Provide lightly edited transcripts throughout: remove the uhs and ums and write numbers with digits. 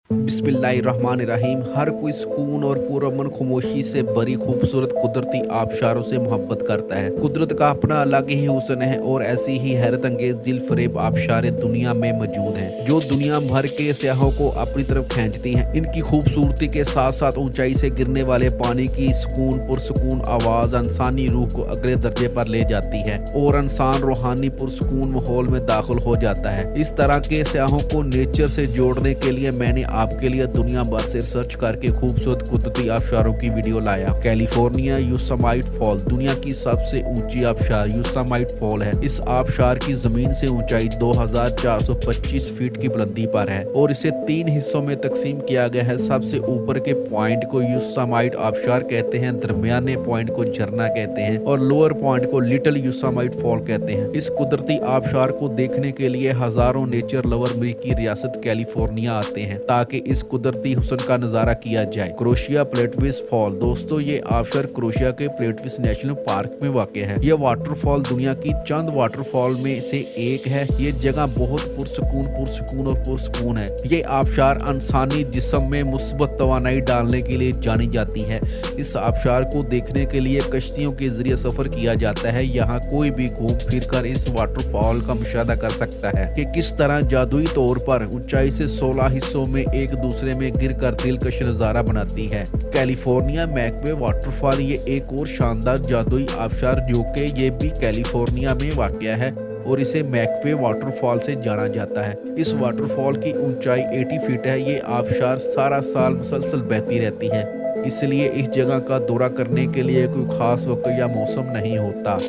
बिस्मिल्लाहिर्रहमानिर्रहीम। हर कोई सुकून और पुरअमन खामोशी से भरी खूबसूरत कुदरती आबशारों से मोहब्बत करता है। कुदरत का अपना अलग ही हुस्न है और ऐसी ही हैरत अंगेज दिल फरेब आबशारें दुनिया में मौजूद हैं जो दुनिया भर के सयाहों को अपनी तरफ खींचती हैं। इनकी खूबसूरती के साथ साथ ऊंचाई से गिरने वाले पानी की सुकून पुरसुकून आवाज इंसानी रूह को अगले दर्जे पर ले जाती है और इंसान रूहानी पुरसुकून माहौल में दाखिल हो जाता है। इस तरह के सयाहों को नेचर से जोड़ने के लिए मैंने आपके लिए दुनिया भर से सर्च करके खूबसूरत कुदरती आबशारों की वीडियो लाया। कैलिफोर्निया योसेमाइट फॉल दुनिया की सबसे ऊंची आबशार योसेमाइट फॉल है। इस आबशार की जमीन से ऊंचाई 2425 फीट की बुलंदी पर है और इसे 3 हिस्सों में तकसीम किया गया है। सबसे ऊपर के पॉइंट को योसेमाइट आबशार कहते हैं, दरमियाने पॉइंट को झरना कहते हैं और लोअर पॉइंट को लिटिल योसेमाइट फॉल कहते हैं। इस कुदरती आबशार को देखने के लिए हजारों नेचर लवर अमेरिकी रियासत कैलिफोर्निया आते हैं ताकि इस कुदरती हुस्न का नजारा किया जाए। क्रोशिया प्लेटविस फॉल दोस्तों, ये आबशार क्रोशिया के प्लेटविस नेशनल पार्क में वाक़ है। यह वाटरफॉल दुनिया की चंद वाटरफॉल में से एक है। ये जगह बहुत पुरसुकून है। ये आबशार इंसानी जिस्म में मुस्बत तवानाई डालने के लिए जानी जाती है। इस आबशार को देखने के लिए कश्तियों के जरिए सफर किया जाता है। यहाँ कोई भी घूम फिर कर इस वाटरफॉल का मुशाहदा कर सकता है कि किस तरह जादुई तौर पर ऊंचाई से 16 हिस्सों में एक दूसरे में गिरकर दिलकश नजारा बनाती है। कैलिफोर्निया मैकवे वाटरफॉल ये एक और शानदार जादुई आबशार जो कि ये भी कैलिफोर्निया में वाक़या है और इसे मैकवे वाटरफॉल से जाना जाता है। इस वाटरफॉल की ऊंचाई 80 फीट है। ये आबशार सारा साल मुसलसल बहती रहती है, इसलिए इस जगह का दौरा करने के लिए कोई खास वक्त या मौसम नहीं होता।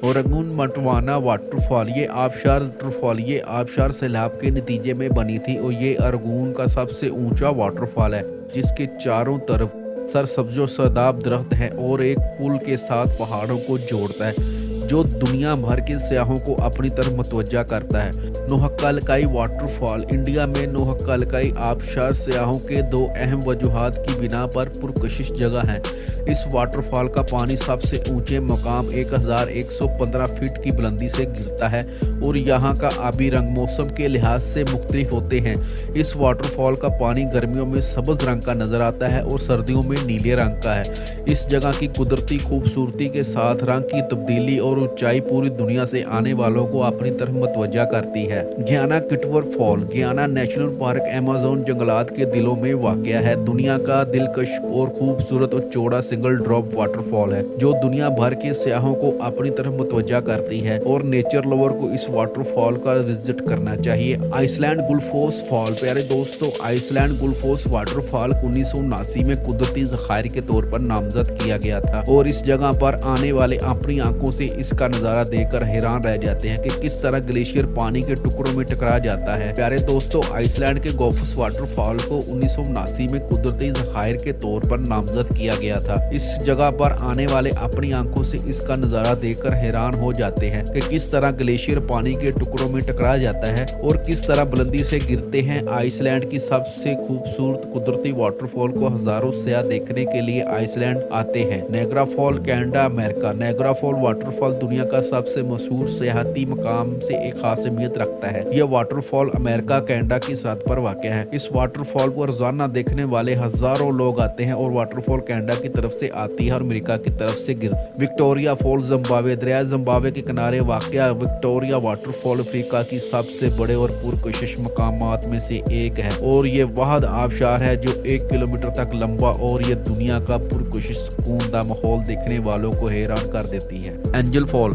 ओरेगन मटवाना वाटरफॉल ये आबशार सैलाब के नतीजे में बनी थी और ये ओरेगन का सबसे ऊंचा वाटरफॉल है जिसके चारों तरफ सरसब्ज़ो सदाब दरख्त हैं और एक पुल के साथ पहाड़ों को जोड़ता है जो दुनिया भर के सयाहों को अपनी तरफ मुतवज्जा करता है। नोहक्का-लकाई वाटरफॉल इंडिया में नोहक्का-लकाई आबशार सयाहों के 2 अहम वजूहात की बिना पर पुरकशिश जगह है। इस वाटरफॉल का पानी सबसे ऊंचे मकाम 1115 फीट की बुलंदी से गिरता है और यहाँ का आबी रंग मौसम के लिहाज से मुख्तलिफ होते हैं। इस वाटरफॉल का पानी गर्मियों में सब्ज रंग का नजर आता है और सर्दियों में नीले रंग का है। इस जगह की कुदरती खूबसूरती के साथ रंग की तब्दीली और ऊंचाई पूरी दुनिया से आने वालों को अपनी तरफ मुतवज्जा करती है। गियाना किटवर फॉल गियाना नेशनल पार्क अमेज़न जंगलात के दिलों में वाक़या है। दुनिया का दिलकश और खूबसूरत और चौड़ा सिंगल ड्रॉप वाटरफॉल है जो दुनिया भर के सयाहों को अपनी तरफ मुतवज्जा करती है और नेचर लवर को इस वाटरफॉल का विजिट करना चाहिए। आइसलैंड गुलफोस फॉल प्यारे दोस्तों, आइसलैंड गुलफोस वाटरफॉल 1979 में कुदरती ज़खायर के तौर पर नामजद किया गया था और इस जगह पर आने वाले अपनी आंखों से इसका नजारा देखकर हैरान रह जाते हैं कि किस तरह ग्लेशियर पानी के टुकड़ों में टकरा जाता है। प्यारे दोस्तों, आइसलैंड के गोफस वाटरफॉल को 1979 में कुदरती ज़खायर के तौर पर नामजद किया गया था। इस जगह पर आने वाले अपनी आंखों से इसका नजारा देखकर हैरान हो जाते हैं कि किस तरह ग्लेशियर पानी के टुकड़ों में टकरा जाता है और किस तरह बुलंदी से गिरते हैं। आइसलैंड की सबसे खूबसूरत कुदरती वाटरफॉल को हजारों सयाह देखने के लिए आइसलैंड आते हैं। Niagara fall Canada America Niagara fall waterfall दुनिया का सबसे मशहूर सियाहती मकाम से एक खास अहमियत रखता है। यह वाटरफॉल अमेरिका कनाडा की सरहद पर वाक़या है। इस वाटरफॉल को रोजाना देखने वाले हजारों लोग आते हैं और वाटरफॉल कनाडा की तरफ से आती है और अमेरिका की तरफ से विक्टोरिया फॉल जिम्बाब्वे दरिया जिम्बाब्वे के किनारे वाक़या विक्टोरिया वाटरफॉल अफ्रीका की सबसे बड़े और पुरकशिश मकामात में से एक है और ये वाहद आबशार है जो 1 किलोमीटर तक लंबा और ये दुनिया का पुरकशिश सुकूनदा माहौल देखने वालों को हैरान कर देती है। एंजल फॉल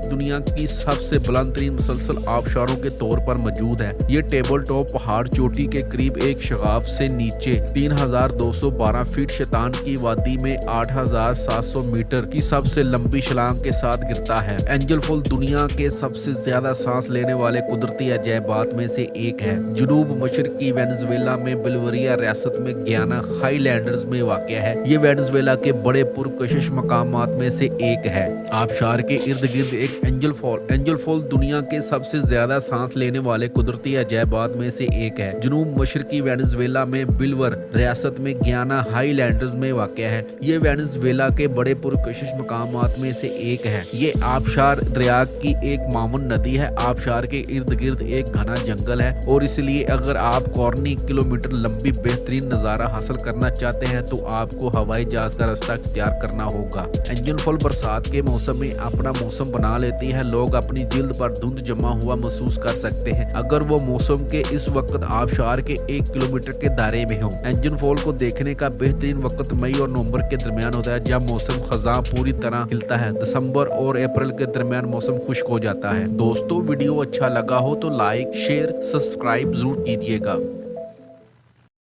दुनिया की सबसे बुलंद तरीन मुसलसल आबशारों के तौर पर मौजूद है। ये टेबल टॉप पहाड़ चोटी के करीब एक शगाफ से नीचे 3212 फीट शैतान की वादी में 8700 मीटर की सबसे लंबी छलांग के साथ गिरता है। एंजल फॉल दुनिया के सबसे ज्यादा सांस लेने वाले कुदरती अजायबात में से एक है। जनूब मशरकी वेनेजुएला में बोलिविया रियासत में गियाना हाईलैंडर्स में वाक़या है। ये वेनेजुएला के बड़े पुरकशिश मकामात में से एक है। आबशार के इर्द गिर्द एक एंजल फॉल दुनिया के सबसे ज्यादा सांस लेने वाले कुदरती अजैबात में से एक है। जनूब मशरकी वेनेजुएला में बिलवर रियासत में गियाना हाईलैंडर्स में वाक़या है। ये वेनेजुएला के बड़े पुरकशिश मकामात में से एक है। ये आबशार दरिया की एक मामून नदी है। आबशार के इर्द गिर्द एक घना जंगल है और इसलिए अगर आप कॉर्नी किलोमीटर लंबी बेहतरीन नज़ारा हासिल करना चाहते हैं तो आपको हवाई जहाज का रास्ता इख्तियार करना होगा। एंजल फॉल बरसात के मौसम में अपना मौसम बना लेती है। लोग अपनी जिल्द पर धुंध जमा हुआ महसूस कर सकते हैं अगर वो मौसम के इस वक्त आबशार के 1 किलोमीटर के दायरे में हो। एंजल फॉल को देखने का बेहतरीन वक्त मई और नवंबर के दरमियान होता है जब मौसम खज़ां पूरी तरह खिलता है। दिसंबर और अप्रैल के दरमियान मौसम खुश्क हो जाता है। दोस्तों वीडियो अच्छा लगा हो तो लाइक शेयर सब्सक्राइब जरूर कीजिएगा।